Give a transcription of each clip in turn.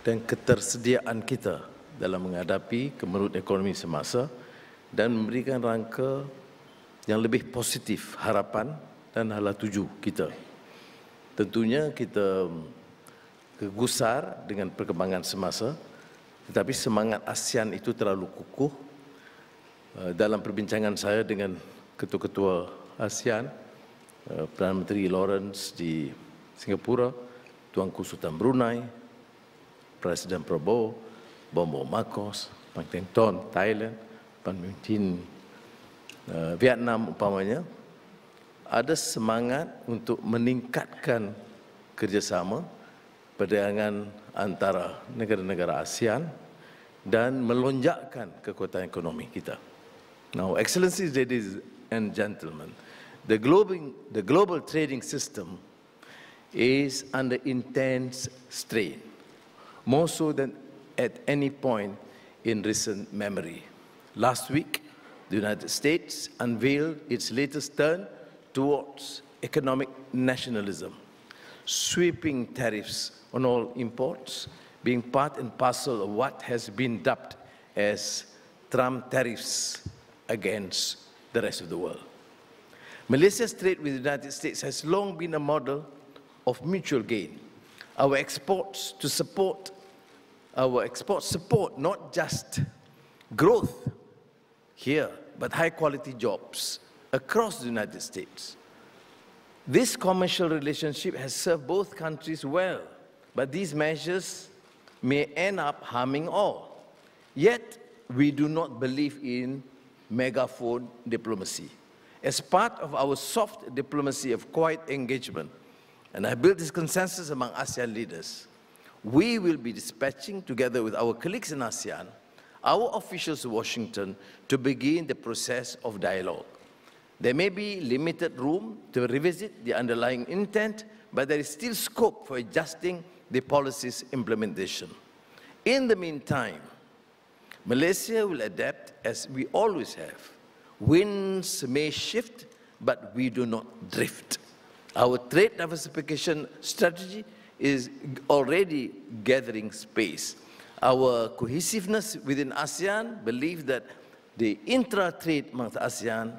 dan ketersediaan kita dalam menghadapi kemerut ekonomi semasa dan memberikan rangka yang lebih positif harapan dan hala tuju kita. Tentunya kita gegusar dengan perkembangan semasa, tetapi semangat ASEAN itu terlalu kukuh. Dalam perbincangan saya dengan ketua-ketua ASEAN, Perdana Menteri Lawrence di Singapura, Tuanku Sultan Brunei, Presiden Prabowo, Bombo Marcos, Pang Ton, Thailand, pemimpin Vietnam umpamanya, ada semangat untuk meningkatkan kerjasama perdagangan antara negara-negara ASEAN dan melonjakkan kekuatan ekonomi kita. Now, Excellencies, ladies and gentlemen, the global trading system is under intense strain, more so than at any point in recent memory. Last week, the United States unveiled its latest turn towards economic nationalism, sweeping tariffs on all imports being part and parcel of what has been dubbed as Trump tariffs against the rest of the world. Malaysia's trade with the United States has long been a model of mutual gain. Our exports support not just growth here, but high-quality jobs across the United States. This commercial relationship has served both countries well, but these measures may end up harming all. Yet, we do not believe in megaphone diplomacy. As part of our soft diplomacy of quiet engagement, and I built this consensus among ASEAN leaders, we will be dispatching, together with our colleagues in ASEAN, our officials in Washington to begin the process of dialogue. There may be limited room to revisit the underlying intent, but there is still scope for adjusting the policy's implementation. In the meantime, Malaysia will adapt as we always have. Winds may shift, but we do not drift. Our trade diversification strategy is already gathering space. Our cohesiveness within ASEAN believes that the intra-trade amongst ASEAN,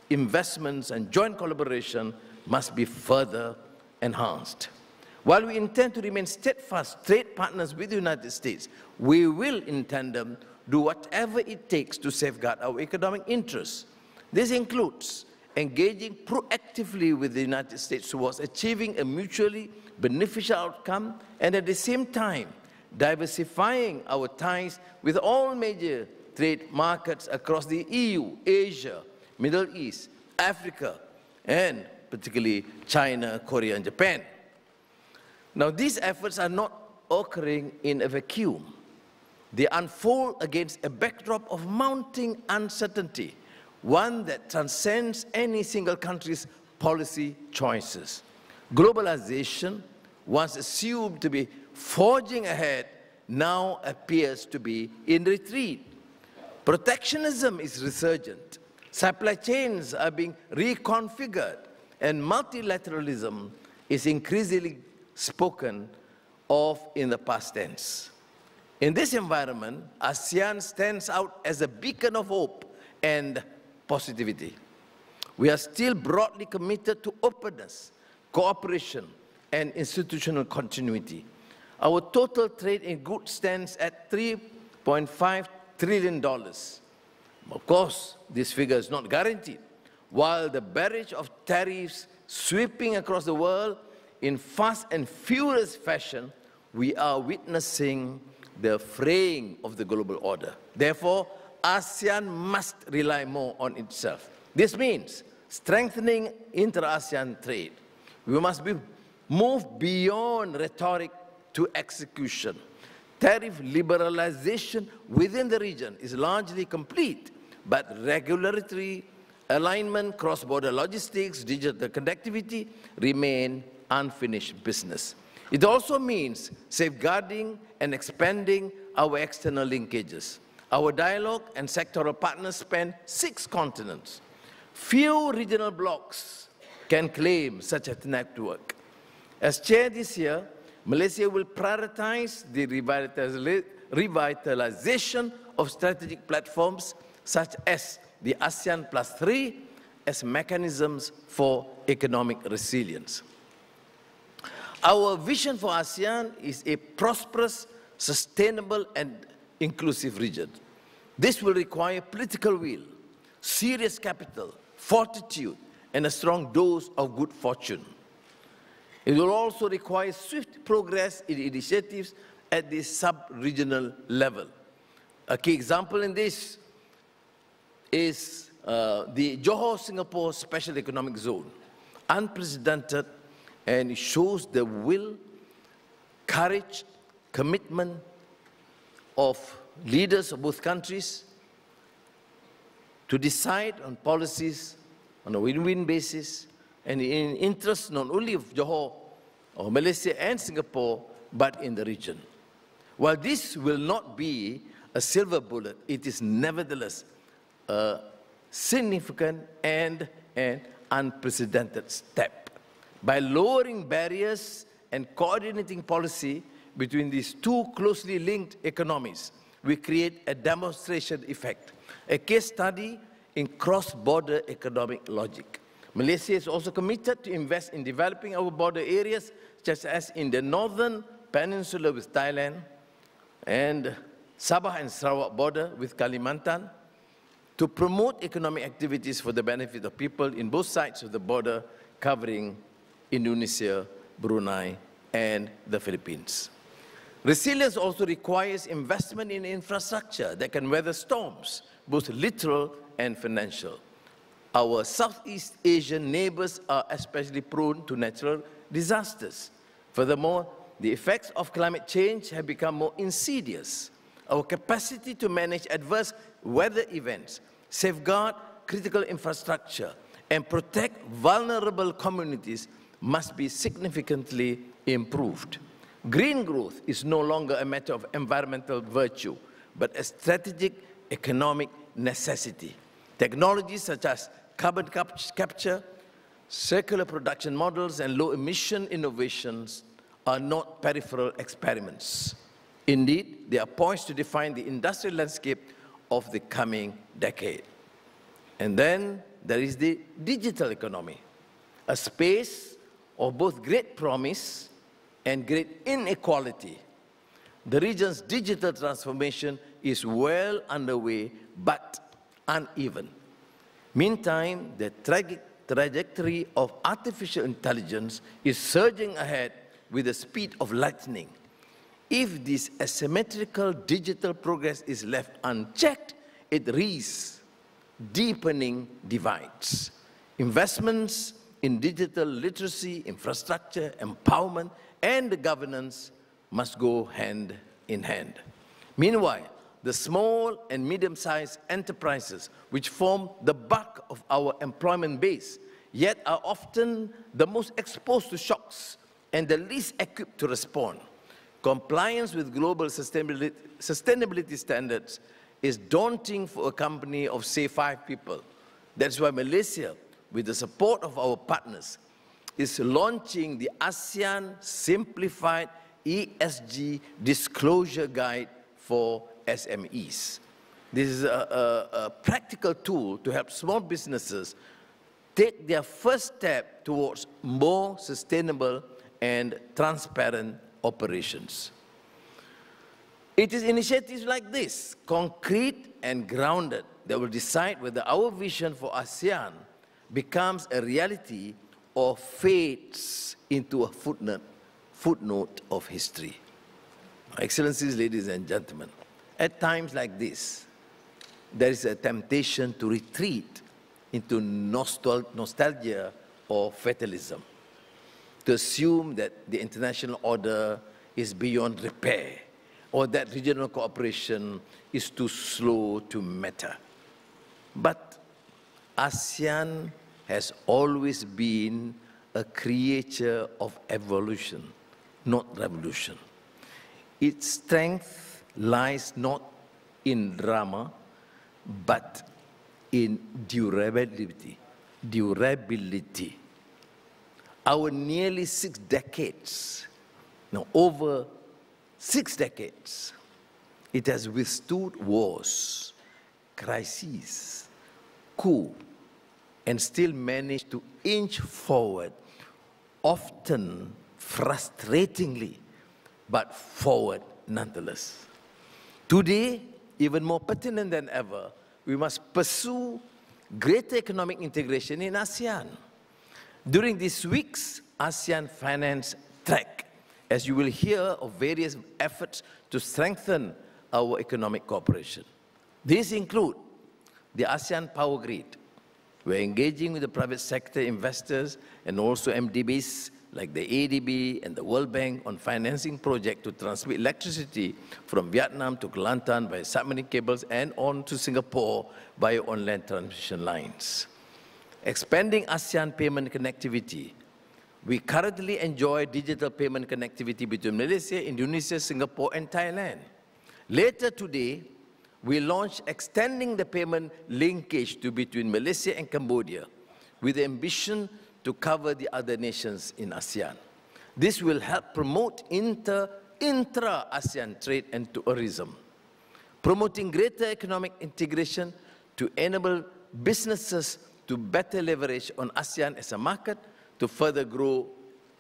investments and joint collaboration must be further enhanced. While we intend to remain steadfast trade partners with the United States, we will in tandem do whatever it takes to safeguard our economic interests. This includes engaging proactively with the United States towards achieving a mutually beneficial outcome and at the same time diversifying our ties with all major trade markets across the EU, Asia, Middle East, Africa, and particularly China, Korea, and Japan. Now, these efforts are not occurring in a vacuum. They unfold against a backdrop of mounting uncertainty, one that transcends any single country's policy choices. Globalization, once assumed to be forging ahead, now appears to be in retreat. Protectionism is resurgent. Supply chains are being reconfigured, and multilateralism is increasingly spoken of in the past tense. In this environment, ASEAN stands out as a beacon of hope and positivity. We are still broadly committed to openness, cooperation, and institutional continuity. Our total trade in goods stands at $3.5 trillion. Of course, this figure is not guaranteed. While the barrage of tariffs sweeping across the world in fast and furious fashion, we are witnessing the fraying of the global order. Therefore, ASEAN must rely more on itself. This means strengthening inter-ASEAN trade. We must move beyond rhetoric to execution. Tariff liberalization within the region is largely complete, but regulatory alignment, cross-border logistics, digital connectivity remain unfinished business. It also means safeguarding and expanding our external linkages. Our dialogue and sectoral partners span 6 continents. Few regional blocs can claim such a network. As chair this year, Malaysia will prioritize the revitalization of strategic platforms such as the ASEAN +3 as mechanisms for economic resilience. Our vision for ASEAN is a prosperous, sustainable, and inclusive region. This will require political will, serious capital, fortitude, and a strong dose of good fortune. It will also require swift progress in initiatives at the sub-regional level. A key example in this is the Johor-Singapore Special Economic Zone, unprecedented, and it shows the will, courage, commitment of leaders of both countries to decide on policies on a win-win basis and in interest not only of Johor or Malaysia and Singapore, but in the region. While this will not be a silver bullet, it is nevertheless a significant and an unprecedented step. By lowering barriers and coordinating policy between these two closely linked economies, we create a demonstration effect, a case study in cross-border economic logic. Malaysia is also committed to invest in developing our border areas, such as in the northern peninsula with Thailand and Sabah and Sarawak border with Kalimantan, to promote economic activities for the benefit of people in both sides of the border, covering Indonesia, Brunei, and the Philippines. Resilience also requires investment in infrastructure that can weather storms, both literal and financial. Our Southeast Asian neighbors are especially prone to natural disasters. Furthermore, the effects of climate change have become more insidious. Our capacity to manage adverse weather events, safeguard critical infrastructure, and protect vulnerable communities must be significantly improved. Green growth is no longer a matter of environmental virtue, but a strategic economic necessity. Technologies such as carbon capture, circular production models, and low-emission innovations are not peripheral experiments. Indeed, they are poised to define the industrial landscape of the coming decade. And then there is the digital economy, a space of both great promise and great inequality. The region's digital transformation is well underway, but uneven. Meantime, the trajectory of artificial intelligence is surging ahead with the speed of lightning. If this asymmetrical digital progress is left unchecked, it risks deepening divides. Investments in digital literacy, infrastructure, empowerment, and governance must go hand in hand. Meanwhile, the small and medium-sized enterprises, which form the bulk of our employment base, yet are often the most exposed to shocks and the least equipped to respond. Compliance with global sustainability standards is daunting for a company of, say, 5 people. That's why Malaysia, with the support of our partners, is launching the ASEAN Simplified ESG Disclosure Guide for SMEs. This is a practical tool to help small businesses take their first step towards more sustainable and transparent operations. It is initiatives like this, concrete and grounded, that will decide whether our vision for ASEAN becomes a reality or fades into a footnote of history. Excellencies, ladies and gentlemen, at times like this, there is a temptation to retreat into nostalgia or fatalism, to assume that the international order is beyond repair, or that regional cooperation is too slow to matter. But ASEAN has always been a creature of evolution, not revolution. Its strength lies not in drama, but in durability. Our nearly 6 decades Now, over 6 decades, it has withstood wars, crises, coup, and still managed to inch forward, often frustratingly, but forward nonetheless. Today, even more pertinent than ever, we must pursue greater economic integration in ASEAN. During this week's ASEAN Finance Track, as you will hear of various efforts to strengthen our economic cooperation. These include the ASEAN Power Grid. We're engaging with the private sector investors and also MDBs like the ADB and the World Bank on financing projects to transmit electricity from Vietnam to Kelantan by submarine cables and on to Singapore by on-land transmission lines. Expanding ASEAN payment connectivity. We currently enjoy digital payment connectivity between Malaysia, Indonesia, Singapore, and Thailand. Later today, we launch extending the payment linkage to between Malaysia and Cambodia with the ambition to cover the other nations in ASEAN. This will help promote intra-ASEAN trade and tourism, promoting greater economic integration to enable businesses to better leverage on ASEAN as a market to further grow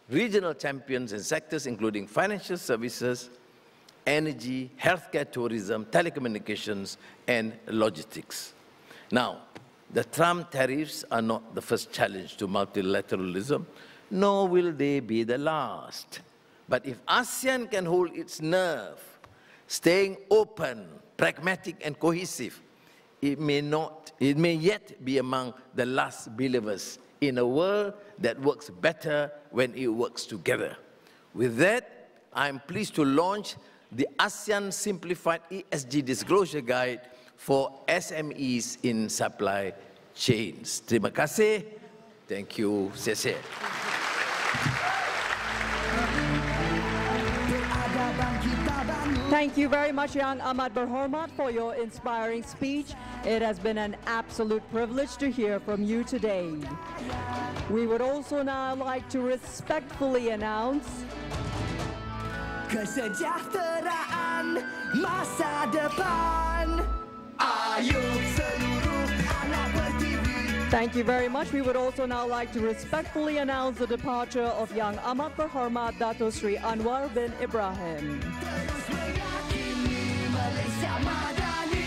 regional champions in sectors including financial services, energy, healthcare, tourism, telecommunications, and logistics. Now, the Trump tariffs are not the first challenge to multilateralism, nor will they be the last. But if ASEAN can hold its nerve, staying open, pragmatic, and cohesive, it may yet be among the last believers in a world that works better when it works together. With that, I'm pleased to launch the ASEAN Simplified ESG Disclosure Guide for SMEs in supply chains. Terima kasih. Thank you. Sesi. Thank you very much, Yang Amat Berhormat, for your inspiring speech. It has been an absolute privilege to hear from you today. We would also now like to respectfully announce kesejahteraan masa depan. Ayo seluruh anak berdiri. Thank you very much. We would also now like to respectfully announce the departure of Yang Amat Berhormat Datuk Seri Anwar bin Ibrahim. Terus meyakini Malaysia madani.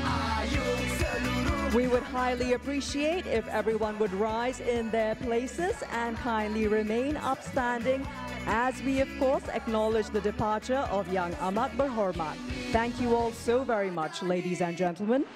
Ayo seluruh. We would highly appreciate if everyone would rise in their places and kindly remain upstanding as we, of course, acknowledge the departure of Yang Amat Berhormat. Thank you all so very much, ladies and gentlemen.